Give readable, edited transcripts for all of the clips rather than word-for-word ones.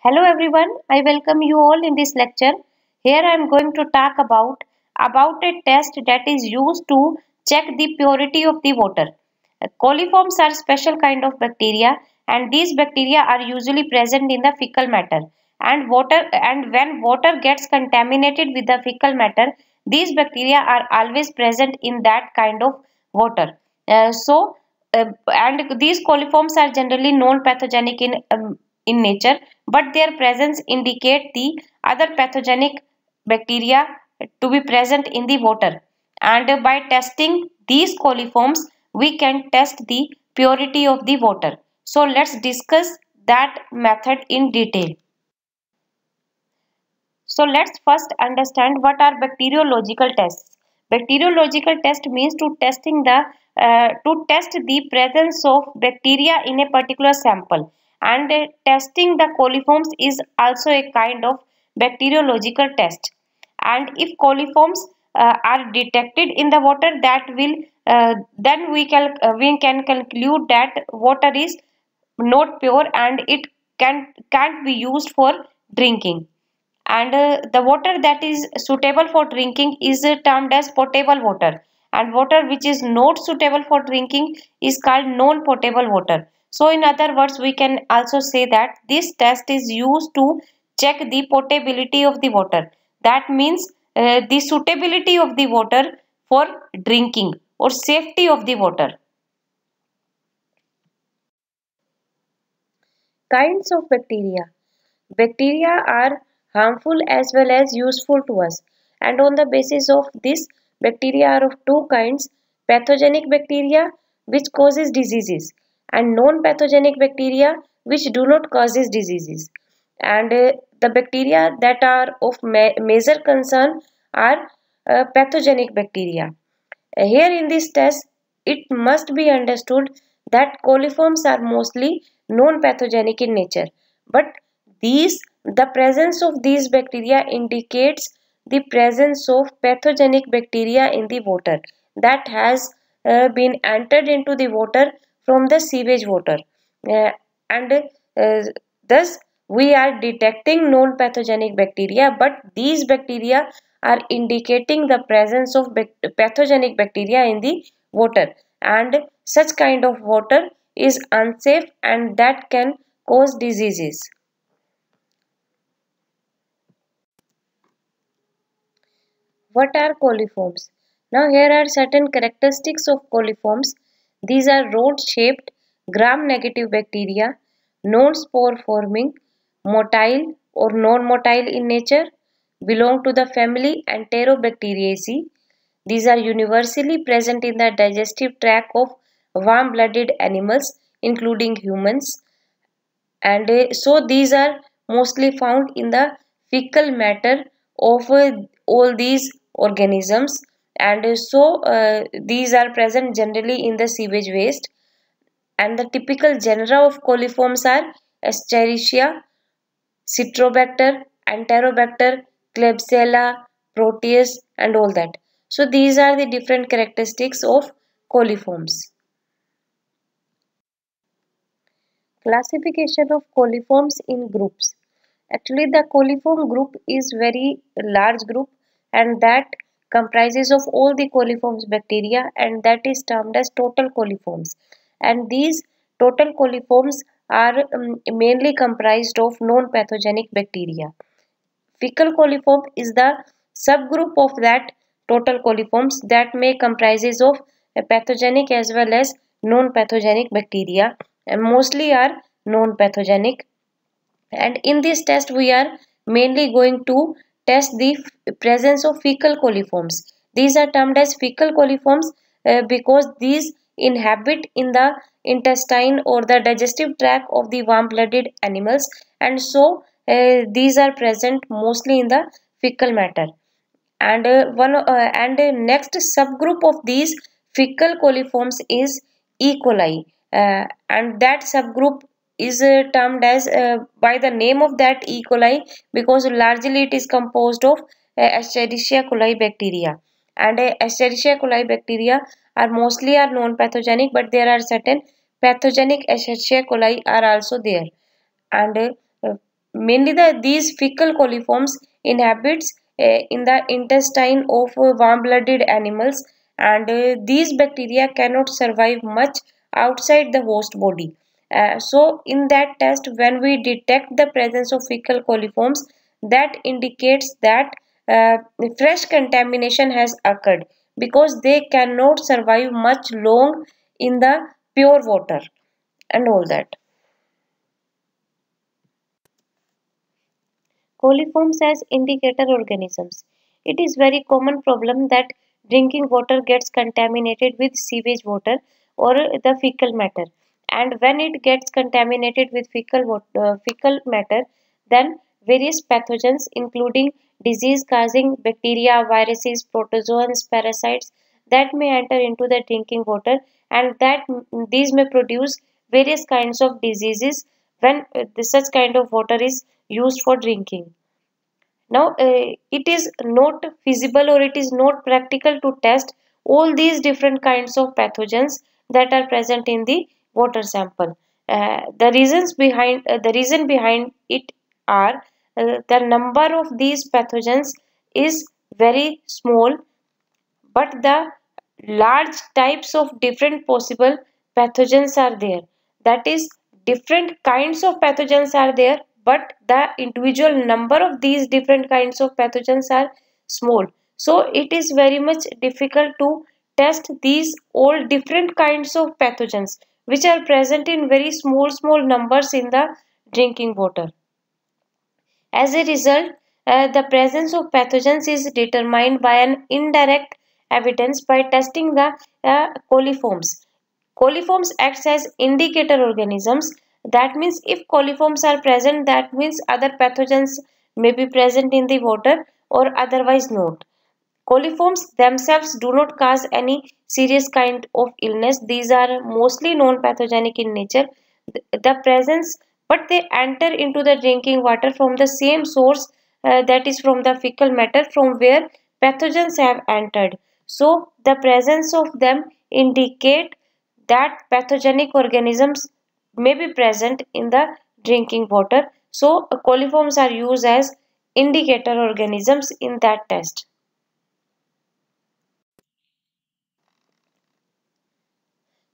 Hello everyone, I welcome you all in this lecture. Here I am going to talk about a test that is used to check the purity of the water. Coliforms are special kind of bacteria and these bacteria are usually present in the fecal matter and when water gets contaminated with the fecal matter, these bacteria are always present in that kind of water. And these coliforms are generally non-pathogenic in nature, but their presence indicate the other pathogenic bacteria to be present in the water. And by testing these coliforms, we can test the purity of the water. So let's discuss that method in detail. So let's first understand what are bacteriological tests. Bacteriological test means to test the presence of bacteria in a particular sample, and testing the coliforms is also a kind of bacteriological test. And if coliforms are detected in the water, that will then we can conclude that water is not pure and it can't be used for drinking. And the water that is suitable for drinking is termed as potable water, and water which is not suitable for drinking is called non potable water. So in other words, we can also say that this test is used to check the potability of the water. That means the suitability of the water for drinking or safety of the water. Kinds of bacteria. Bacteria are harmful as well as useful to us, and on the basis of this, bacteria are of two kinds: pathogenic bacteria, which causes diseases, and non-pathogenic bacteria, which do not causes diseases. And the bacteria that are of major concern are pathogenic bacteria. Here in this test, it must be understood that coliforms are mostly non-pathogenic in nature, but the presence of these bacteria indicates the presence of pathogenic bacteria in the water that has been entered into the water from the sewage water. Uh, and thus we are detecting non-pathogenic bacteria, but these bacteria are indicating the presence of pathogenic bacteria in the water, and such kind of water is unsafe and that can cause diseases. What are coliforms? Now here are certain characteristics of coliforms. These are rod-shaped, gram-negative bacteria, non-spore forming, motile or non-motile in nature, belong to the family Enterobacteriaceae. These are universally present in the digestive tract of warm-blooded animals, including humans. And so these are mostly found in the fecal matter of all these organisms, and so these are present generally in the sewage waste. And the typical genera of coliforms are Escherichia, Citrobacter, Enterobacter, Klebsiella, Proteus, and all that. So these are the different characteristics of coliforms. Classification of coliforms in groups. Actually, the coliform group is very large group, and that comprises of all the coliforms bacteria, and that is termed as total coliforms. And these total coliforms are mainly comprised of non-pathogenic bacteria. Fecal coliform is the subgroup of that total coliforms that may comprises of pathogenic as well as non-pathogenic bacteria, and mostly are non-pathogenic. And in this test we are mainly going to test the presence of fecal coliforms. These are termed as fecal coliforms because these inhabit in the intestine or the digestive tract of the warm-blooded animals, and so these are present mostly in the fecal matter. And next subgroup of these fecal coliforms is E. coli, and that subgroup is termed as by the name of that E. coli because largely it is composed of Escherichia coli bacteria. And Escherichia coli bacteria are mostly are non-pathogenic, but there are certain pathogenic Escherichia coli are also there. And mainly these fecal coliforms inhabits in the intestine of warm-blooded animals, and these bacteria cannot survive much outside the host body. So in that test, when we detect the presence of fecal coliforms, that indicates that uh, fresh contamination has occurred, because they cannot survive much long in the pure water and all that. Coliforms as indicator organisms. It is very common problem that drinking water gets contaminated with sewage water or the fecal matter. And when it gets contaminated with fecal matter, then various pathogens including disease causing bacteria, viruses, protozoans, parasites that may enter into the drinking water, and that these may produce various kinds of diseases when such kind of water is used for drinking. Now, it is not feasible or it is not practical to test all these different kinds of pathogens that are present in the water sample. The reason behind it are the number of these pathogens is very small, but the large types of different possible pathogens are there. That is, different kinds of pathogens are there, but the individual number of these different kinds of pathogens are small. So it is very much difficult to test these all different kinds of pathogens which are present in very small numbers in the drinking water. As a result, the presence of pathogens is determined by an indirect evidence by testing the coliforms. Coliforms acts as indicator organisms. That means if coliforms are present, that means other pathogens may be present in the water or otherwise not. Coliforms themselves do not cause any serious kind of illness. These are mostly non-pathogenic in nature. The presence, but they enter into the drinking water from the same source, that is from the fecal matter from where pathogens have entered. So the presence of them indicate that pathogenic organisms may be present in the drinking water. So coliforms are used as indicator organisms in that test.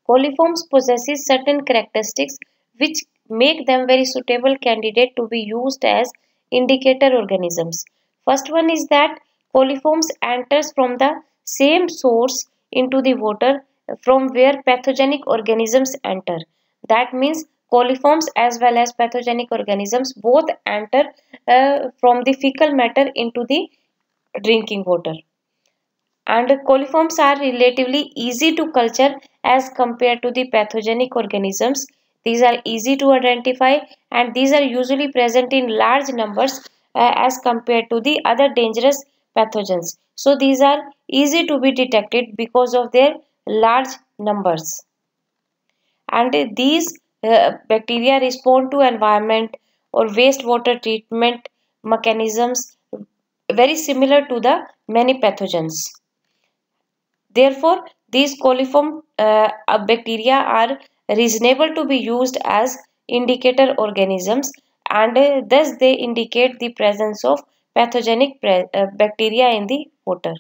Coliforms possesses certain characteristics which make them very suitable candidate to be used as indicator organisms. First one is that coliforms enters from the same source into the water from where pathogenic organisms enter. That means coliforms as well as pathogenic organisms both enter from the fecal matter into the drinking water. And coliforms are relatively easy to culture as compared to the pathogenic organisms. These are easy to identify and these are usually present in large numbers as compared to the other dangerous pathogens. So these are easy to be detected because of their large numbers. And these bacteria respond to environment or wastewater treatment mechanisms very similar to the many pathogens. Therefore, these coliform bacteria are reasonable to be used as indicator organisms, and thus they indicate the presence of pathogenic bacteria in the water.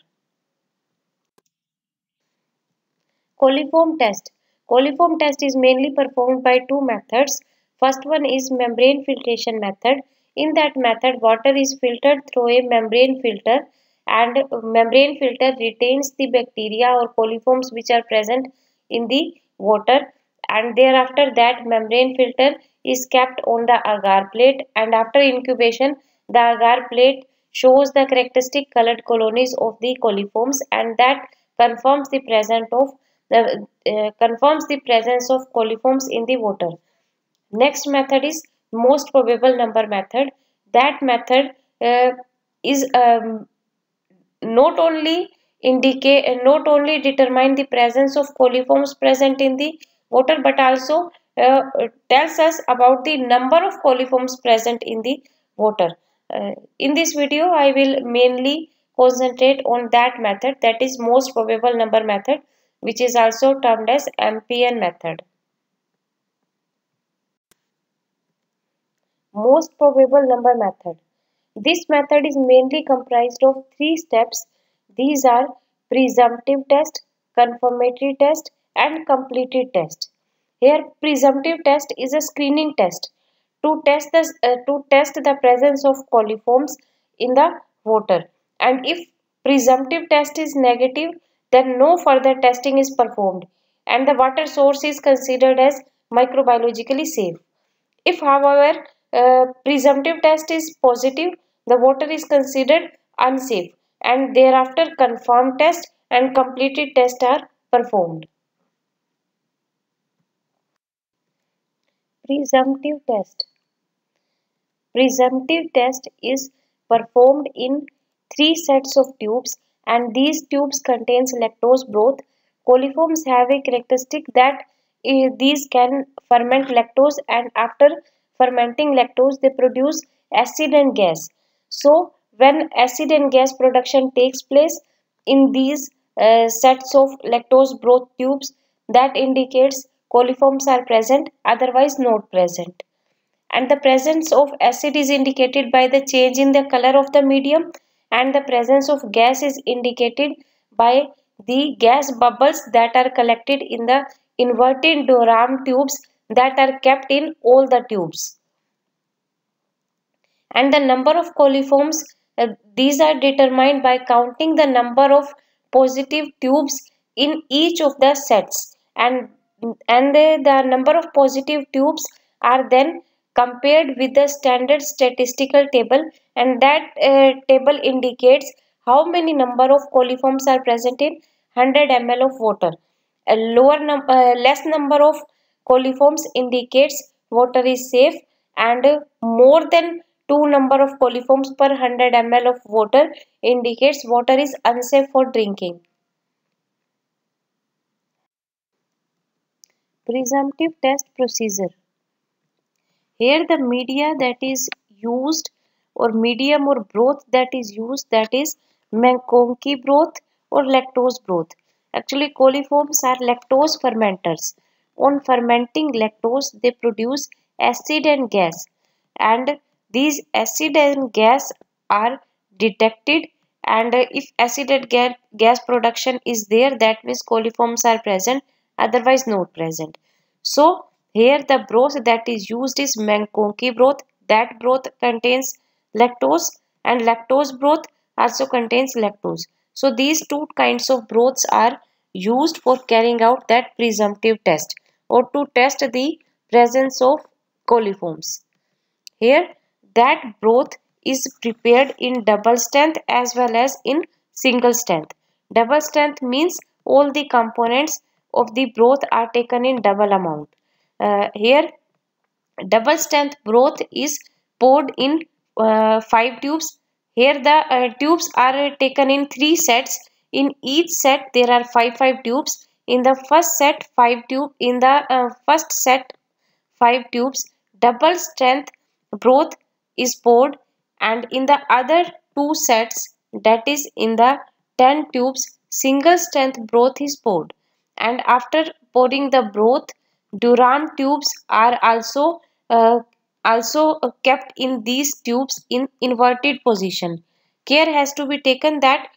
Coliform test. Coliform test is mainly performed by two methods. First one is membrane filtration method. In that method, water is filtered through a membrane filter, and membrane filter retains the bacteria or coliforms which are present in the water, and thereafter that membrane filter is kept on the agar plate, and after incubation the agar plate shows the characteristic colored colonies of the coliforms, and that confirms the presence of coliforms in the water. Next method is most probable number method. That method is not only determine the presence of coliforms present in the water, but also tells us about the number of coliforms present in the water. In this video I will mainly concentrate on that method, that is most probable number method, which is also termed as MPN method. most probable number method. This method is mainly comprised of three steps. These are presumptive test, confirmatory test, and completed test. Here, presumptive test is a screening test to test the presence of coliforms in the water. And if presumptive test is negative, then no further testing is performed, and the water source is considered as microbiologically safe. If, however, presumptive test is positive, the water is considered unsafe, and thereafter confirmed test and completed test are performed. Presumptive test. Presumptive test is performed in three sets of tubes, and these tubes contains lactose broth. Coliforms have a characteristic that these can ferment lactose, and after fermenting lactose they produce acid and gas. So when acid and gas production takes place in these sets of lactose broth tubes, that indicates coliforms are present, otherwise not present. And the presence of acid is indicated by the change in the color of the medium, and the presence of gas is indicated by the gas bubbles that are collected in the inverted Durham tubes that are kept in all the tubes. And the number of coliforms, these are determined by counting the number of positive tubes in each of the sets, and the number of positive tubes are then compared with the standard statistical table, and that table indicates how many number of coliforms are present in 100 ml of water. A less number of coliforms indicates water is safe, and more than 2 number of coliforms per 100 ml of water indicates water is unsafe for drinking. Presumptive test procedure. Here the media that is used, or medium or broth that is used, that is McConkey broth or lactose broth. Actually coliforms are lactose fermenters. On fermenting lactose they produce acid and gas, and these acid and gas are detected, and if acid and gas production is there, that means coliforms are present, otherwise not present. So here the broth that is used is McConkey broth. That broth contains lactose, and lactose broth also contains lactose. So these two kinds of broths are used for carrying out that presumptive test, or to test the presence of coliforms. Here that broth is prepared in double strength as well as in single strength. Double strength means all the components of the broth are taken in double amount. Here double strength broth is poured in 5 tubes. Here the tubes are taken in 3 sets. In each set there are 5 tubes. In the first set 5 tube. In the first set 5 tubes. Double strength broth is poured, and in the other 2 sets, that is in the 10 tubes, single strength broth is poured. And after pouring the broth, Durham tubes are also kept in these tubes in inverted position. Care has to be taken that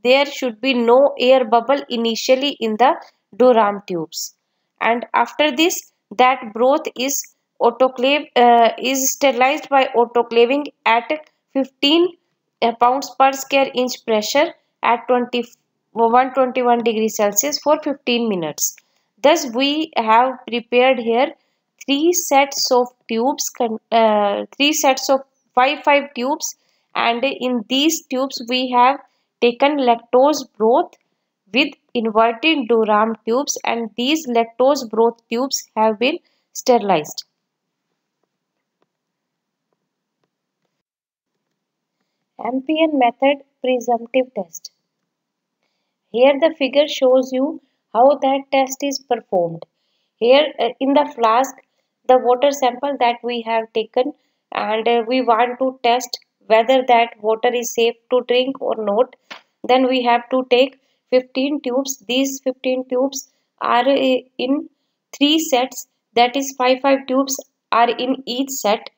there should be no air bubble initially in the Durham tubes. And after this, that broth is sterilized by autoclaving at 15 pounds per square inch pressure at 121 degrees Celsius for 15 minutes. Thus, we have prepared here three sets of five tubes, and in these tubes we have taken lactose broth with inverted Durham tubes, and these lactose broth tubes have been sterilized. MPN method presumptive test. Here the figure shows you how that test is performed. Here in the flask, the water sample that we have taken, and we want to test whether that water is safe to drink or not. Then we have to take 15 tubes. These 15 tubes are in 3 sets, that is 5 tubes are in each set,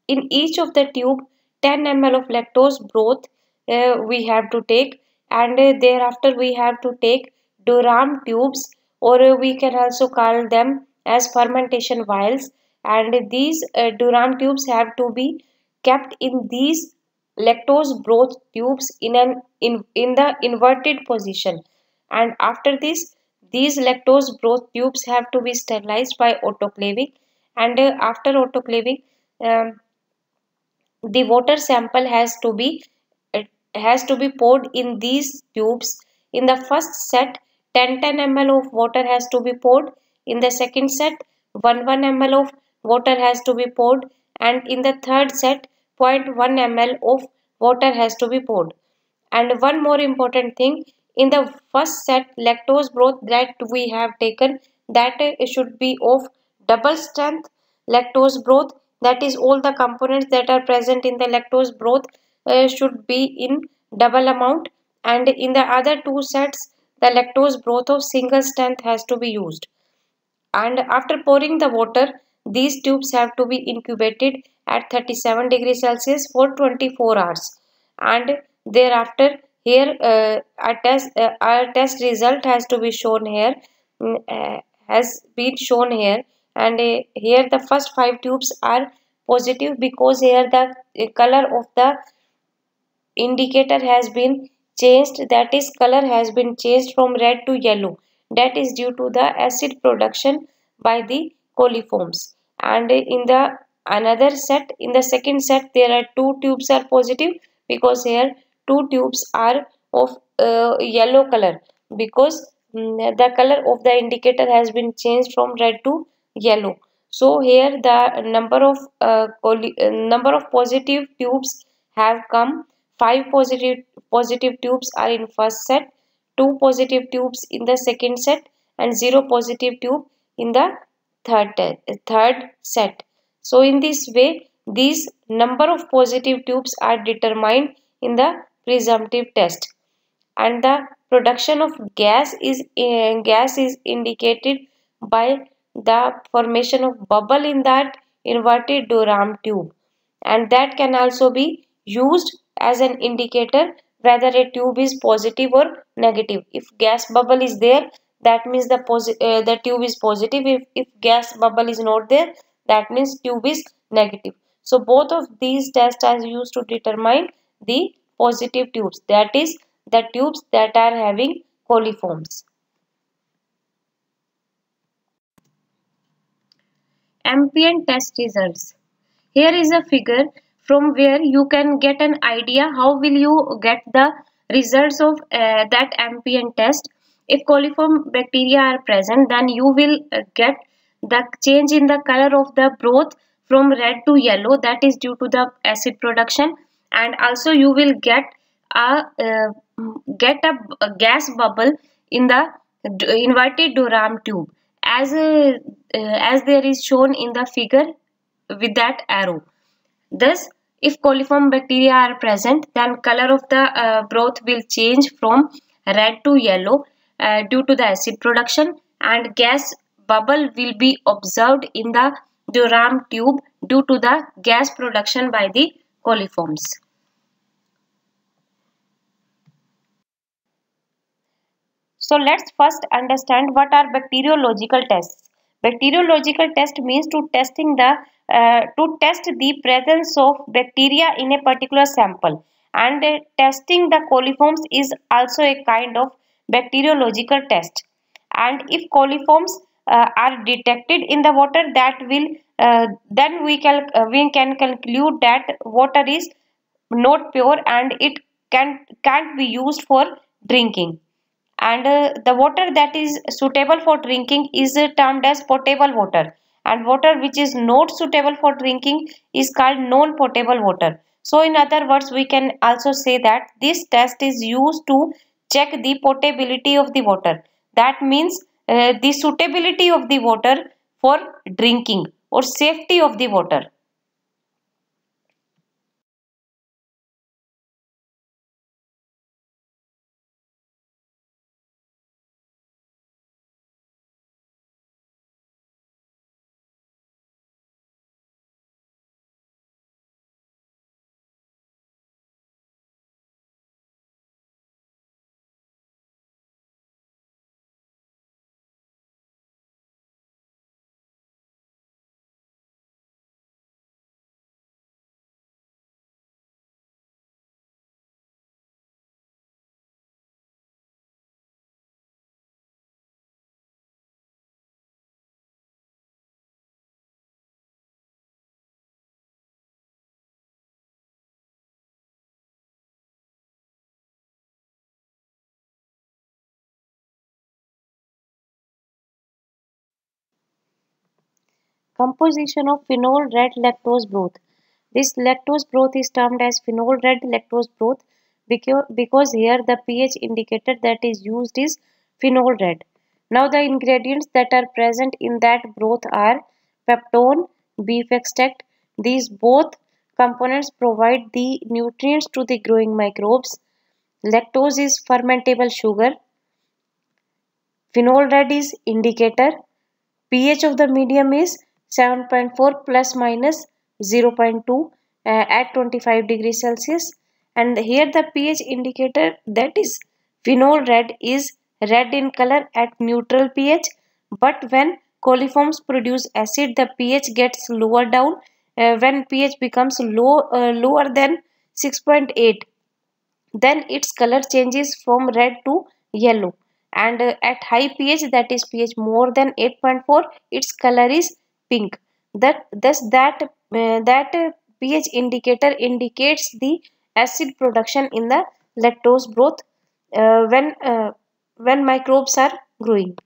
in each of the tube 10 ml of lactose broth we have to take, and thereafter we have to take Durham tubes, or we can also call them as fermentation vials, and these Durham tubes have to be kept in these lactose broth tubes in the inverted position. And after this, these lactose broth tubes have to be sterilized by autoclaving, and after autoclaving, um, the water sample has to be poured in these tubes. In the first set, 10 ml of water has to be poured. In the second set, 1 ml of water has to be poured, and in the third set, zero point 0.1 ml of water has to be poured. And one more important thing, in the first set lactose broth that we have taken, that should be of double strength lactose broth, that is all the components that are present in the lactose broth should be in double amount, and in the other two sets the lactose broth of single strength has to be used. And after pouring the water, these tubes have to be incubated at 37 degrees Celsius for 24 hours, and thereafter here our test result has to be shown here, has been shown here, and here the first 5 tubes are positive because here the color of the indicator has been changed, that is color has been changed from red to yellow, that is due to the acid production by the coliforms. And in the another set, in the second set, there are 2 tubes are positive because here 2 tubes are of yellow color, because the color of the indicator has been changed from red to yellow. So here the number of positive tubes have come. 5 positive tubes are in first set, 2 positive tubes in the second set, and 0 positive tube in the third set. So in this way, these number of positive tubes are determined in the presumptive test, and the production of gas is indicated by the formation of bubble in that inverted Durham tube, and that can also be used as an indicator whether a tube is positive or negative. If gas bubble is there, that means the tube is positive. If gas bubble is not there, that means tube is negative. So both of these tests are used to determine the positive tubes, that is the tubes that are having coliforms. Ambient test results. Here is a figure from where you can get an idea how will you get the results of that ambient test. If coliform bacteria are present, then you will get the change in the color of the broth from red to yellow, that is due to the acid production, and also you will a uh, a gas bubble in the inverted Durham tube, as as there is shown in the figure with that arrow. Thus, if coliform bacteria are present, then color of the broth will change from red to yellow due to the acid production, and gas bubble will be observed in the Durham tube due to the gas production by the coliforms. So let's first understand what are bacteriological tests. Bacteriological test means to test the presence of bacteria in a particular sample, and testing the coliforms is also a kind of bacteriological test. And if coliforms are detected in the water, that will then we can conclude that water is not pure and it can't be used for drinking, and the water that is suitable for drinking is termed as potable water, and water which is not suitable for drinking is called non potable water. So in other words, we can also say that this test is used to check the potability of the water, that means the suitability of the water for drinking or safety of the water. Composition of phenol red lactose broth. This lactose broth is termed as phenol red lactose broth because here the pH indicator that is used is phenol red. Now the ingredients that are present in that broth are peptone, beef extract. These both components provide the nutrients to the growing microbes. Lactose is fermentable sugar. Phenol red is indicator. pH of the medium is 7.4 plus minus 0.2 at 25 degrees Celsius, and here the pH indicator that is phenol red is red in color at neutral pH, but when coliforms produce acid the pH gets lower down when pH becomes lower than 6.8, then its color changes from red to yellow, and at high pH, that is pH more than 8.4, its color is pink. That pH indicator indicates the acid production in the lactose broth when microbes are growing.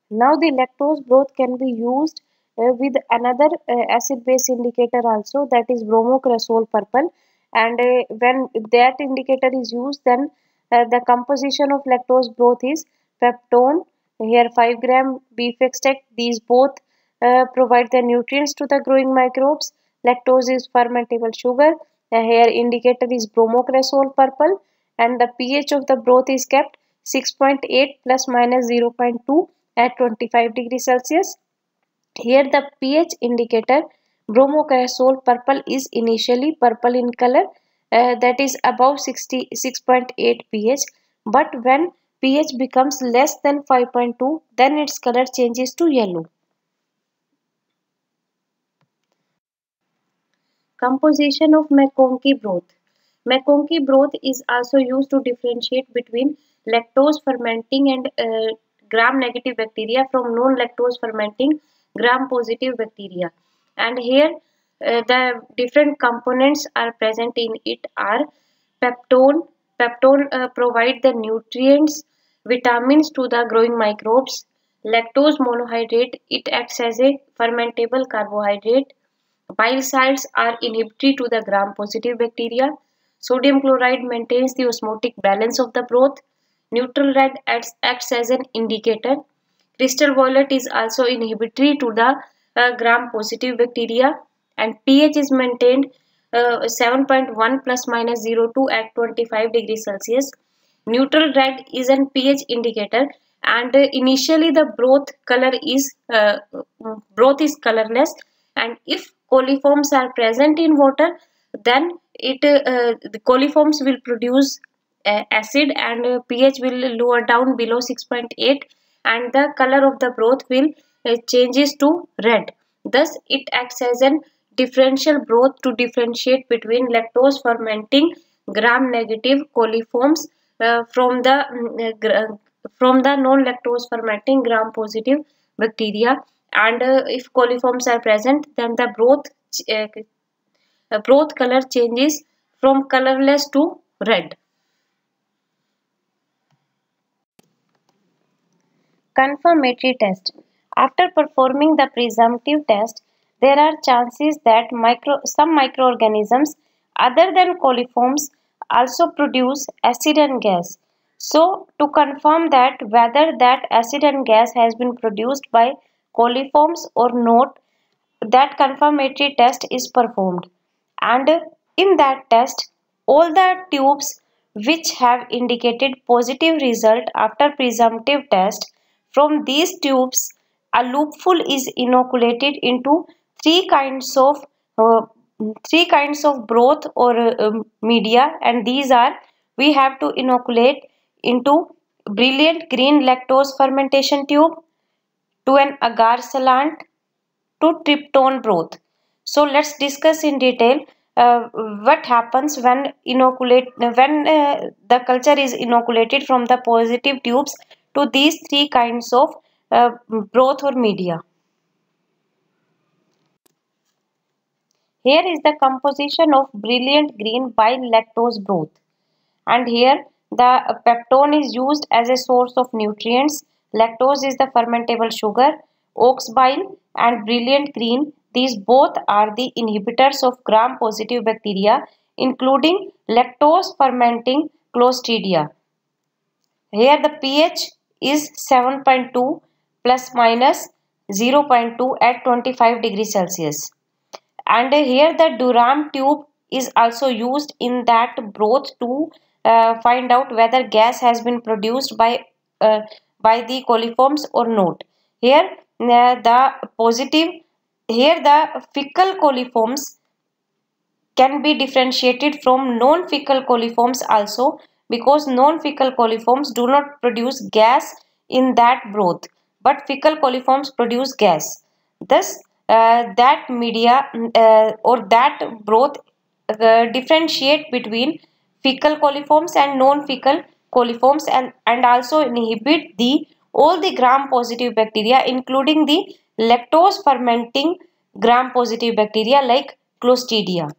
Now the lactose broth can be used with another acid base indicator also, that is bromocresol purple, and when that indicator is used, then the composition of lactose broth is peptone, here 5 gram, beef extract. These both provide the nutrients to the growing microbes. Lactose is fermentable sugar, here indicator is bromocresol purple, and the pH of the broth is kept 6.8 plus minus 0.2 at 25 degrees Celsius. Here the pH indicator bromocresol purple is initially purple in color, that is above 66.8 pH, but when pH becomes less than 5.2, then its color changes to yellow. Composition of McConkey broth. McConkey broth is also used to differentiate between lactose fermenting and gram-negative bacteria from non-lactose fermenting gram-positive bacteria. And here the different components are present in it are peptone. Peptone provide the nutrients, vitamins to the growing microbes. Lactose monohydrate, it acts as a fermentable carbohydrate. Bile salts are inhibitory to the gram-positive bacteria. Sodium chloride maintains the osmotic balance of the broth. Neutral red acts as an indicator. Crystal violet is also inhibitory to the gram-positive bacteria, and pH is maintained 7.1 plus minus 0.2 at 25 degrees Celsius. Neutral red is an pH indicator, and initially the broth is colorless, and if coliforms are present in water, then the coliforms will produce acid, and pH will lower down below 6.8, and the color of the broth will changes to red. Thus it acts as an differential broth to differentiate between lactose fermenting gram negative coliforms from the non-lactose fermenting gram positive bacteria, and if coliforms are present, then the broth color changes from colorless to red. Confirmatory test. After performing the presumptive test, there are chances that some microorganisms other than coliforms also produce acid and gas. So, to confirm that whether that acid and gas has been produced by coliforms or not, that confirmatory test is performed, and in that test all the tubes which have indicated positive result after presumptive test, from these tubes a loopful is inoculated into three kinds of uh, broth or media, and these are, we have to inoculate into brilliant green lactose fermentation tube, to an agar salant, to tryptone broth. So let's discuss in detail what happens when the culture is inoculated from the positive tubes to these three kinds of broth or media. Here is the composition of brilliant green bile lactose broth, and here the peptone is used as a source of nutrients. Lactose is the fermentable sugar. ox bile and brilliant green. These both are the inhibitors of gram-positive bacteria, including lactose-fermenting Clostridia. Here the pH is 7.2 plus minus 0.2 at 25 degrees Celsius. And here the Durham tube is also used in that broth to find out whether gas has been produced uh, by the coliforms or not. Here the positive, here the fecal coliforms can be differentiated from non-fecal coliforms also, because non-fecal coliforms do not produce gas in that broth, but fecal coliforms produce gas. Thus, that media or that broth differentiate between fecal coliforms and non-fecal coliforms, and also inhibit the all the gram-positive bacteria, including the lactose fermenting gram-positive bacteria like Clostridia.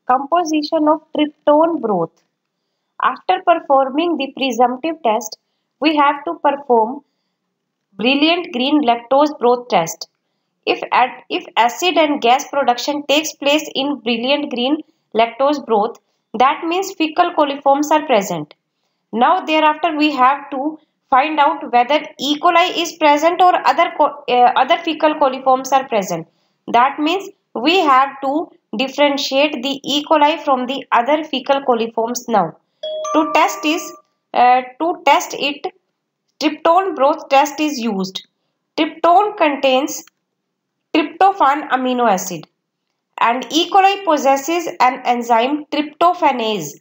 Composition of tryptone broth. After performing the presumptive test, we have to perform brilliant green lactose broth test. If acid and gas production takes place in brilliant green lactose broth, that means fecal coliforms are present. Now thereafter we have to find out whether E. coli is present or other fecal coliforms are present. That means we have to differentiate the E. coli from the other fecal coliforms now. To test it, tryptone broth test is used. Tryptone contains tryptophan amino acid, and E. coli possesses an enzyme tryptophanase,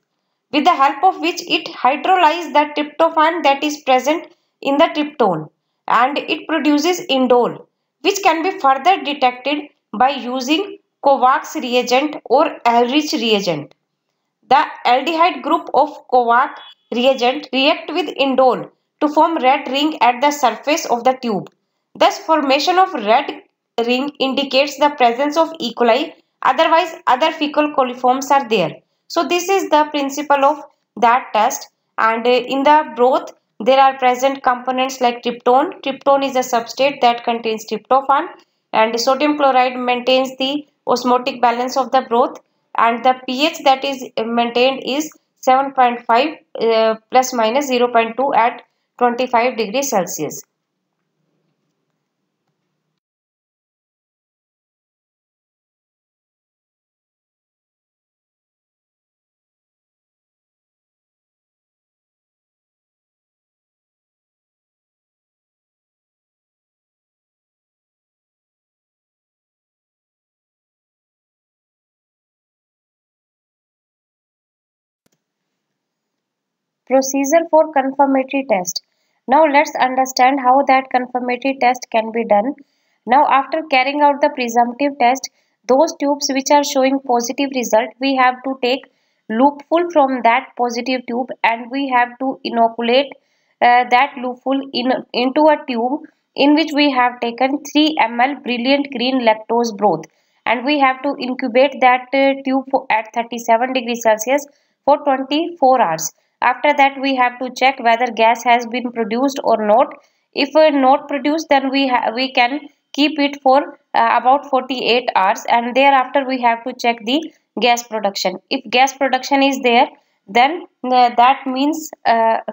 with the help of which it hydrolyzes the tryptophan that is present in the tryptone, and it produces indole, which can be further detected by using Kovacs reagent or Ehrlich reagent. The aldehyde group of Kovac reagent react with indole to form red ring at the surface of the tube. Thus, formation of red ring indicates the presence of E. coli, otherwise other fecal coliforms are there. So this is the principle of that test, and in the broth there are present components like tryptone. Tryptone is a substrate that contains tryptophan, and sodium chloride maintains the osmotic balance of the broth, and the pH that is maintained is 7.5 plus minus 0.2 at 25 degrees Celsius. Procedure for confirmatory test. Now let's understand how that confirmatory test can be done. Now after carrying out the presumptive test, those tubes which are showing positive result, we have to take loopful from that positive tube, and we have to inoculate that loopful into a tube in which we have taken 3 ml brilliant green lactose broth, and we have to incubate that tube at 37 degrees Celsius for 24 hours. After that we have to check whether gas has been produced or not. If not produced, then we can keep it for about 48 hours, and thereafter we have to check the gas production. If gas production is there, then that means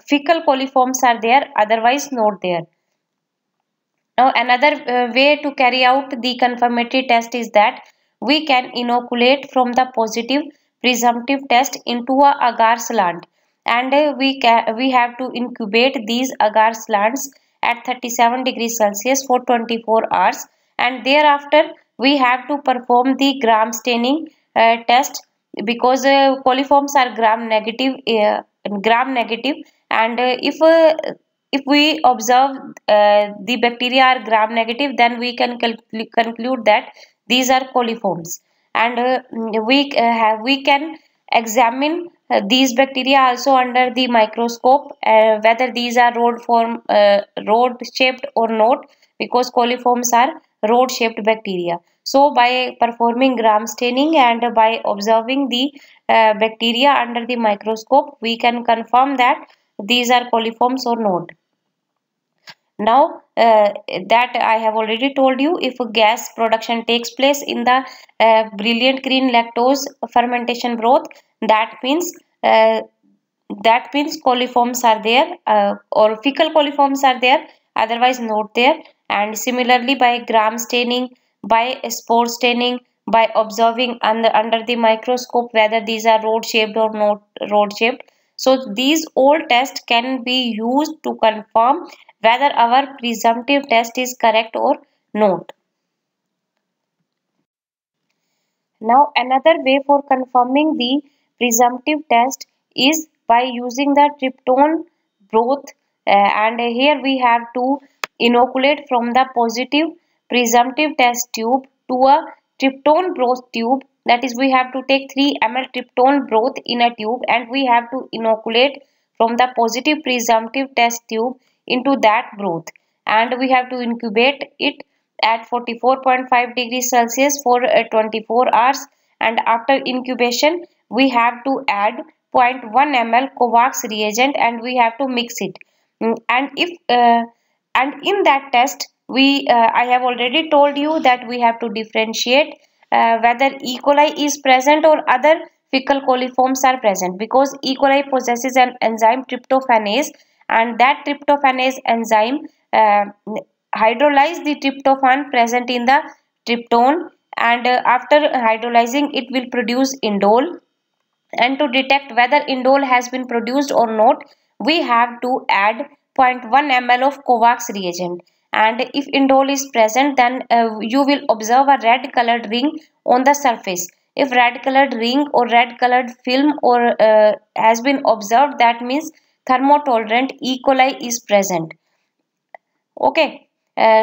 fecal coliforms are there, otherwise not there. Now another way to carry out the confirmatory test is that we can inoculate from the positive presumptive test into a agar slant, and we have to incubate these agar slants at 37 degrees Celsius for 24 hours, and thereafter we have to perform the gram staining test, because coliforms are gram negative, and if we observe the bacteria are gram negative, then we can conclude that these are coliforms, and we can examine these bacteria also under the microscope, whether these are rod shaped or not, because coliforms are rod shaped bacteria. So by performing gram staining and by observing the bacteria under the microscope, we can confirm that these are coliforms or not. Now that I have already told you, if a gas production takes place in the brilliant green lactose fermentation broth, that means uh, coliforms are there, or fecal coliforms are there, otherwise not there. And similarly, by gram staining, by spore staining, by observing under the microscope whether these are rod shaped or not rod shaped. So these all tests can be used to confirm whether our presumptive test is correct or not. Now, another way for confirming the presumptive test is by using the tryptone broth, and here we have to inoculate from the positive presumptive test tube to a tryptone broth tube. That is, we have to take 3 ml tryptone broth in a tube, and we have to inoculate from the positive presumptive test tube into that broth, and we have to incubate it at 44.5 degrees Celsius for 24 hours. And after incubation we have to add 0.1 ml Covax reagent, and we have to mix it. And if and in that test we I have already told you that we have to differentiate whether E. coli is present or other fecal coliforms are present, because E. coli possesses an enzyme tryptophanase, and that tryptophanase enzyme uh, hydrolyze the tryptophan present in the tryptone, and after hydrolyzing it will produce indole. And to detect whether indole has been produced or not, we have to add 0.1 ml of Covax reagent. And if indole is present, then you will observe a red colored ring on the surface. If red colored ring or red colored film or has been observed, that means thermotolerant E. coli is present. Okay,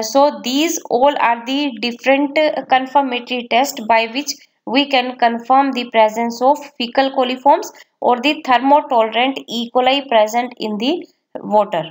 so these all are the different confirmatory tests by which we can confirm the presence of fecal coliforms or the thermotolerant E. coli present in the water.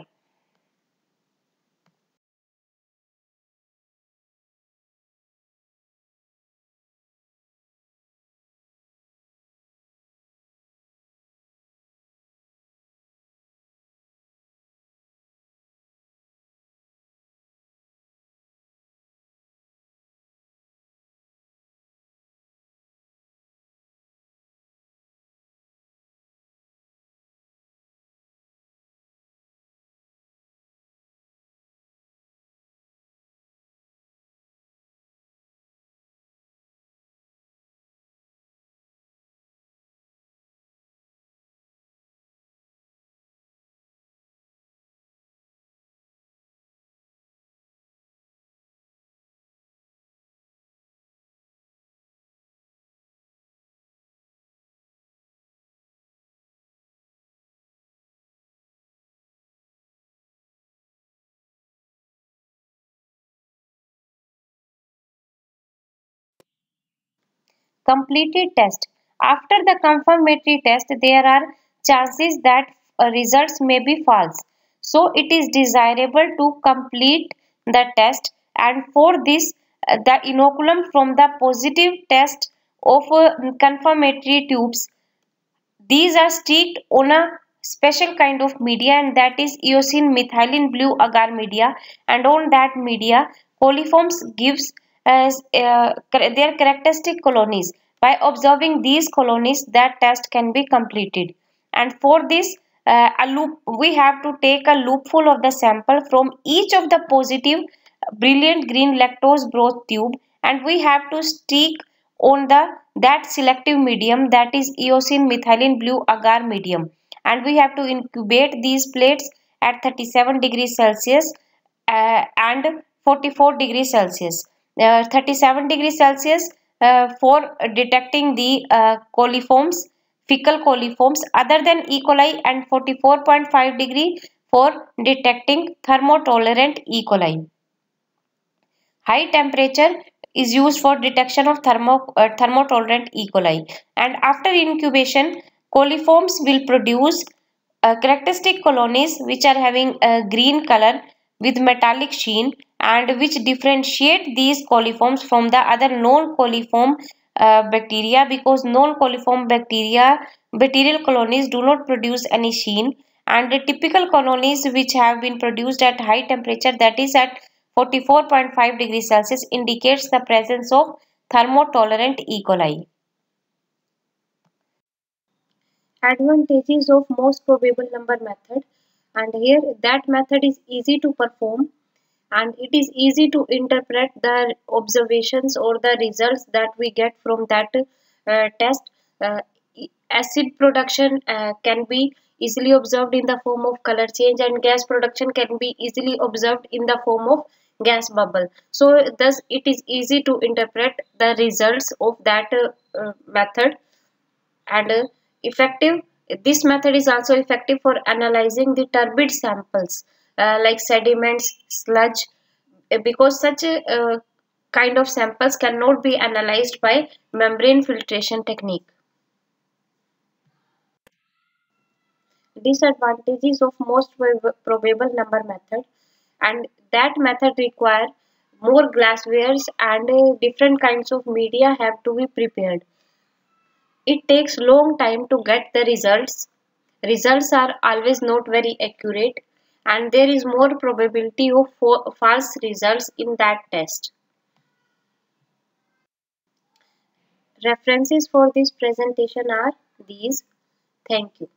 Completed test. After the confirmatory test, there are chances that results may be false. So it is desirable to complete the test, and for this the inoculum from the positive test of confirmatory tubes, these are staked on a special kind of media, and that is eosin methylene blue agar media. And on that media, coliforms gives as their characteristic colonies. By observing these colonies, that test can be completed. And for this, a loop we have to take a loopful of the sample from each of the positive brilliant green lactose broth tube, and we have to stick on the that selective medium, that is eosin methylene blue agar medium, and we have to incubate these plates at 37 degrees Celsius and 44 degrees Celsius. 37 degrees Celsius for detecting the coliforms, fecal coliforms other than E. coli, and 44.5 degree for detecting thermotolerant E. coli. High temperature is used for detection of thermotolerant E. coli. And after incubation, coliforms will produce characteristic colonies which are having a green color with metallic sheen, and which differentiate these coliforms from the other non-coliform bacteria, because non-coliform bacteria bacterial colonies do not produce any sheen, and the typical colonies which have been produced at high temperature, that is at 44.5 degrees Celsius, indicates the presence of thermotolerant E. coli. Advantages of most probable number method, and here that method is easy to perform and it is easy to interpret the observations or the results that we get from that test. Uh, Acid production can be easily observed in the form of color change, and gas production can be easily observed in the form of gas bubble. So thus it is easy to interpret the results of that method. And effective, this method is also effective for analyzing the turbid samples like sediments, sludge, because such kind of samples cannot be analyzed by membrane filtration technique. Disadvantages of most probable number method, and that method require more glasswares and different kinds of media have to be prepared. It takes long time to get the results. Results are always not very accurate, and there is more probability of false results in that test. References for this presentation are these. Thank you.